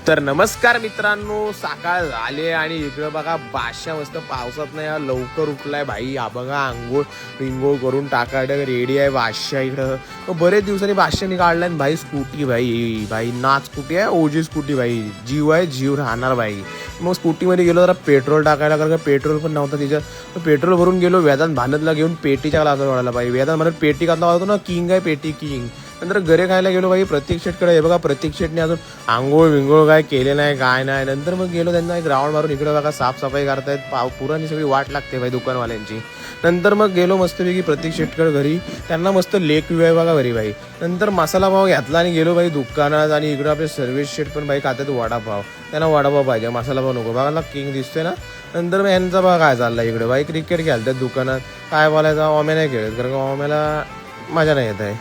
तर नमस्कार मित्रांनो, सकाळ झाले आणि इकडं बघा बादशा मस्त पावसात नाही लवकर उठलाय भाई. हा बघा आंघोळ पिंगोळ करून टाकायला रेडी आहे बादशा इकडं. बरेच दिवसांनी बादशाने काढलाय भाई स्कूटी. भाई भाई नाच स्कूटी आहे, ओजी स्कूटी भाई. जीव आहे, जीव राहणार भाई. मग स्कूटीमध्ये गेलो जरा पेट्रोल टाकायला, कारण का पेट्रोल पण नव्हतं तिच्यात. पेट्रोल भरून गेलो वेदांत भानतला घेऊन पेटीच्या क्लासवर वाढायला भाई. वेदांत म्हणत पेटी काढला होतो ना, किंग आहे पेटी किंग. नंतर घरे खायला गेलो भाई प्रतीक शेटकडे. हे बघा प्रतीक शेटने अजून आंघोळ विंगोळ काय केले नाही काय नाही. नंतर मग गेलो त्यांना एक राऊंड मारून. इकडे बघा साफसफाई करतायत, पुराणी सगळी वाट लागते भाई दुकानवाल्यांची. नंतर मग गेलो मस्तपैकी प्रतीक शेटकडे घरी. त्यांना मस्त लेक व्ह्यू आहे बघा घरी भाई. नंतर मसाला पाव घेतला आणि गेलो भाई दुकानात. आणि इकडे आपले सर्व्हिस शेट पण भाई खातात वडापाव. त्यांना वडापाव पाहिजे, मसाला पाव नको. बघा किंग दिसतोय ना. नंतर मग यांचा बघा काय चालला इकडे भाई. क्रिकेट खेळतात दुकानात. काय बोलायचं, ओम्या नाही खेळत कारण का ओम्याला मजा नाही येत आहे,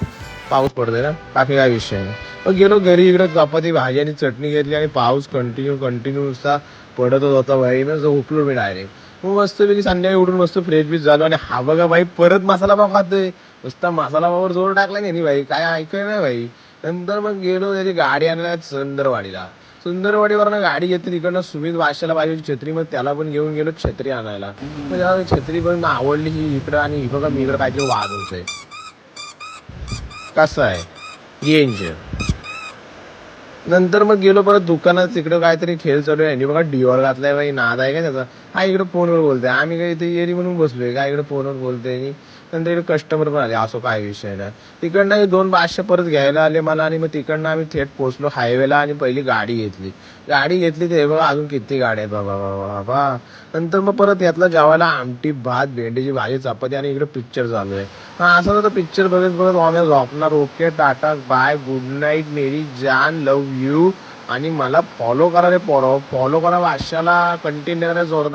पाऊस पडतोय ना. बाकी काय विषय नाही. मग गेलो घरी. इकडे चपाती भाजी आणि चटणी घेतली आणि पाऊस कंटिन्यू नुसता पडतच होता भाई ना. झोपलो मी डायरेक्ट. मग मस्तपैकी संध्याकाळी उठून मस्त फ्रेश बीच झालो. आणि हा बघा भाई परत मसाला पाव खातोय. नुसता मसाला पावावर जोर टाकला नाही भाई, काय ऐकाय नाही भाई. नंतर मग गेलो त्याची गाडी आणायला सुंदरवाडीला. सुंदरवाडीवरनं गाडी घेतली. तिकडनं सुमित वाशाला पाहिजे छत्री, मग त्याला पण घेऊन गेलो छत्री आणायला. म्हणजे छत्री पण आवडली ही इकडं. आणि ही बघा मी इकडं काहीतरी वाजवतोय. कसं आहे गेंज. नंतर मग गेलो परत दुकानात. तिकडं काहीतरी खेळ चालू आहे. बघा डिओर घातलाय बाई, नाद आहे का त्याचा. हा इकडे फोनवर बोलतोय, आम्ही काही इथे येरी म्हणून बसलोय काय इकडे फोनवर बोलतोय. नंतर इकडे कस्टमर पण आले, असो काय विषय नाही. तिकडनं 2 500 परत घ्यायला आले मला. आणि मग तिकडनं आम्ही थेट पोहोचलो हायवेला. आणि पहिली गाडी घेतली ते बघा. अजून किती गाड्या आहेत बाबा बाबा. नंतर मग परत यातला जेवायला आमटी भात भेंडीची भाजी चपाती. आणि इकडे पिक्चर चालू आहे. हा असं तर पिक्चर बघत आम्ही झोपणार. Okay tata bye good night मेरी जान, लव यू. आणि मला फॉलो करा रे, फॉलो करा वाशाला, कंटिन्यू करा जोरदार.